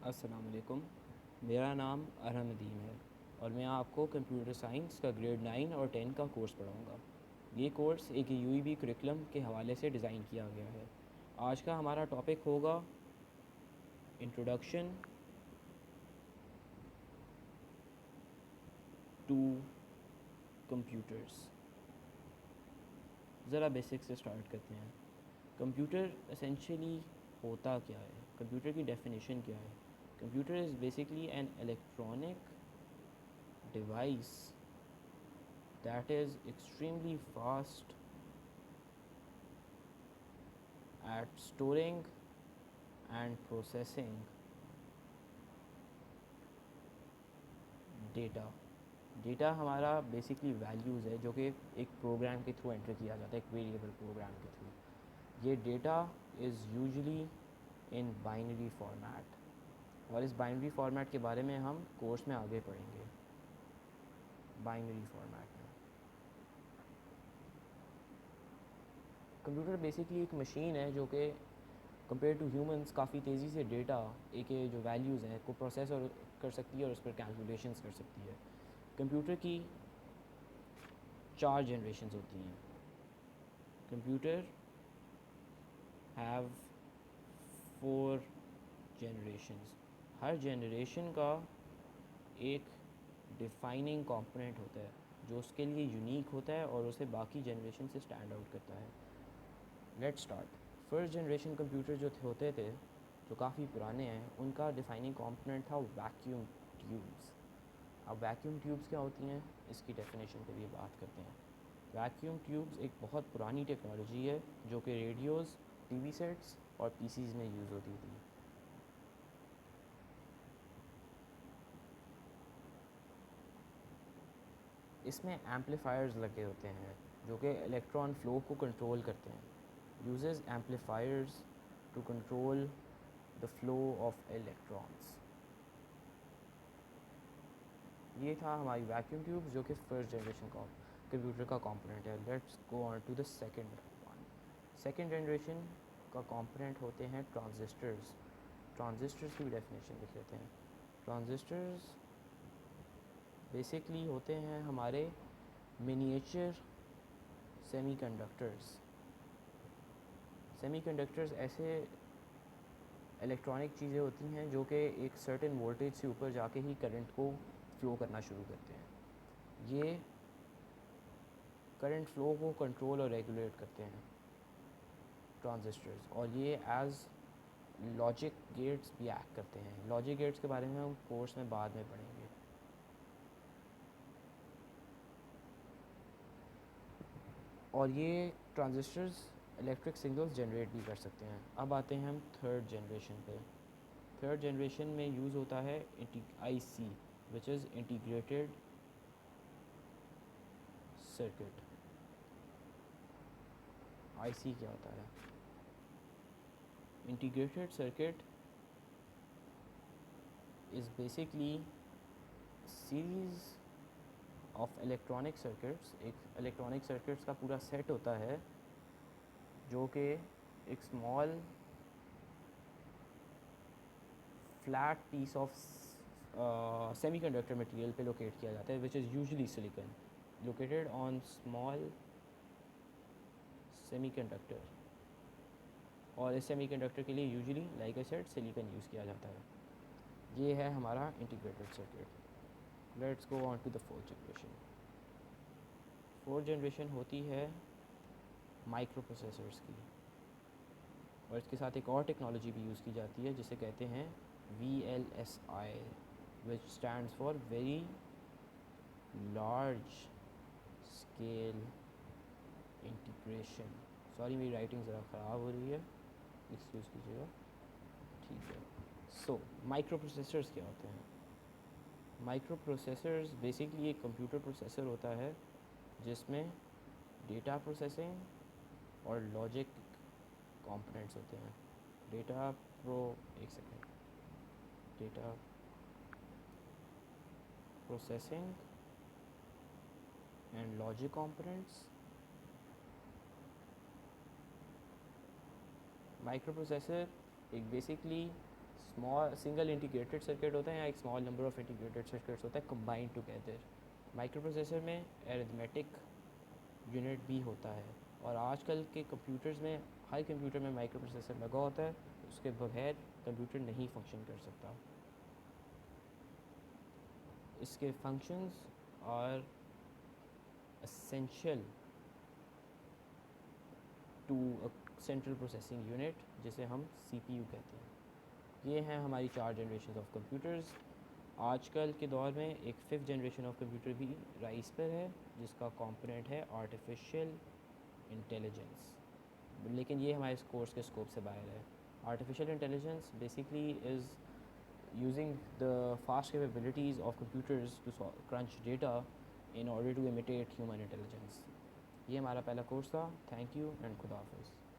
السلام علیکم، میرا نام ارحم ندیم ہے اور میں آپ کو کمپیوٹر سائنس کا گریڈ 9 اور 10 کا کورس پڑھاؤں گا۔ یہ کورس ایک یو ای بی کریکولم کے حوالے سے ڈیزائن کیا گیا ہے۔ آج کا ہمارا ٹاپک ہوگا انٹروڈکشن ٹو کمپیوٹرس۔ ذرا بیسک سے اسٹارٹ کرتے ہیں۔ کمپیوٹر اسینشلی ہوتا کیا ہے؟ کمپیوٹر کی ڈیفینیشن کیا ہے؟ Computer is basically an electronic device that is extremely fast at storing and processing data. Data ہمارا بیسکلی ویلیوز ہے جو کہ ایک پروگرام کے تھرو انٹر کیا جاتا ہے، ایک ویریبل پروگرام کے تھرو۔ یہ data is usually in binary format, اور اس بائنری فارمیٹ کے بارے میں ہم کورس میں آگے پڑھیں گے۔ بائنری فارمیٹ میں کمپیوٹر بیسکلی ایک مشین ہے جو کہ کمپیئر ٹو ہیومنس کافی تیزی سے ڈیٹا ایک جو ویلیوز ہیں کو پروسیس اور کر سکتی ہے اور اس پر کیلکولیشنز کر سکتی ہے۔ کمپیوٹر کی 4 جنریشنز ہوتی ہیں۔ Computer have 4 generations. Hare generation کا ایک ڈیفائننگ کمپوننٹ ہوتا ہے جو اس کے لیے یونیک ہوتا ہے اور اسے باقی جنریشن سے اسٹینڈ آؤٹ کرتا ہے۔ Let start. First generation computer جو ہوتے تھے، جو کافی پرانے ہیں، ان کا ڈیفائننگ کمپوننٹ تھا ویکیوم ٹیوبس۔ اب ویکیوم ٹیوبس کیا ہوتی ہیں، اس کی ڈیفینیشن پہ بھی بات کرتے ہیں۔ ویکیوم ٹیوبس ایک بہت پرانی ٹیکنالوجی ہے جو کہ ریڈیوز، ٹی وی سیٹس اور پی سیز میں یوز ہوتی تھی۔ اس میں ایمپلیفائرز لگے ہوتے ہیں جو کہ الیکٹران فلو کو کنٹرول کرتے ہیں۔ Uses amplifiers to control the flow of electrons. یہ تھا ہماری ویکیوم ٹیوب جو کہ فرسٹ جنریشن کا کمپیوٹر کا کمپوننٹ ہے۔ Let's go on to the second one. Second generation کا کمپوننٹ ہوتے ہیں ٹرانزسٹرز۔ ٹرانزسٹرز کی بھی ڈیفینیشن لکھ لیتے ہیں۔ ٹرانزسٹرز بیسکلی ہوتے ہیں ہمارے miniature semi conductors. Semi conductors ایسے الیکٹرانک چیزیں ہوتی ہیں جو کہ ایک سرٹن وولٹیج سے اوپر جا کے ہی کرنٹ کو فلو کرنا شروع کرتے ہیں۔ یہ کرنٹ فلو کو کنٹرول اور ریگولیٹ کرتے ہیں ٹرانزسٹرز، اور یہ ایز لاجک گیٹس بھی ایکٹ کرتے ہیں۔ لاجک گیٹس کے بارے میں ہم کورس میں بعد میں پڑھیں گے۔ اور یہ ٹرانزسٹرز الیکٹرک سگنلز جنریٹ بھی کر سکتے ہیں۔ اب آتے ہیں ہم تھرڈ جنریشن پہ۔ تھرڈ جنریشن میں یوز ہوتا ہے آئی سی وچ از انٹیگریٹڈ سرکٹ۔ آئی سی کیا ہوتا ہے؟ Integrated circuit is basically series of electronic circuits. ایک الیکٹرانک سرکٹس کا پورا سیٹ ہوتا ہے جو کہ ایک small flat piece of semiconductor material پہ لوکیٹ کیا جاتا ہے which is usually silicon located on small semiconductor, اور اس سیمی کنڈکٹر کے لیے usually like a set silicon use کیا جاتا ہے۔ یہ ہے ہمارا integrated circuit. Let's go on to the fourth generation. Fourth generation ہوتی ہے مائکرو پروسیسرز کی، اور اس کے ساتھ ایک اور ٹیکنالوجی بھی یوز کی جاتی ہے جسے کہتے ہیں V L S I which stands for very large scale integration. Sorry میری رائٹنگ ذرا خراب ہو رہی ہے، ایکسکیوز کیجیے گا۔ ٹھیک ہے، سو مائکرو پروسیسرز کیا ہوتے ہیں؟ مائکرو پروسیسرز بیسکلی ایک کمپیوٹر پروسیسر ہوتا ہے جس میں ڈیٹا پروسیسنگ اور لاجک کمپوننٹس ہوتے ہیں۔ ایک second, data processing and logic components. Microprocessor ایک basically small single integrated circuit ہوتا ہے یا ایک small number of integrated circuits ہوتا ہے کمبائنڈ ٹوگیدر. مائکرو پروسیسر میں ایرتھمیٹک یونٹ بھی ہوتا ہے, اور آج کل کے کمپیوٹرز میں ہر کمپیوٹر میں مائکرو پروسیسر لگا ہوتا ہے, اس کے بغیر کمپیوٹر نہیں فنکشن کر سکتا. اس کے functions are essential to central processing unit, جسے ہم سی پی یو کہتے ہیں. یہ ہیں ہماری 4 جنریشنز آف کمپیوٹرز. آج کل کے دور میں ایک 5th جنریشن آف کمپیوٹر بھی رائز پر ہے, جس کا کمپوننٹ ہے آرٹیفیشیل انٹیلیجنس, لیکن یہ ہمارے کورس کے اسکوپ سے باہر ہے. Artificial intelligence basically is using the fast capabilities of computers to crunch data in order to imitate human intelligence. یہ ہمارا پہلا کورس تھا. تھینک یو اینڈ خدا حافظ.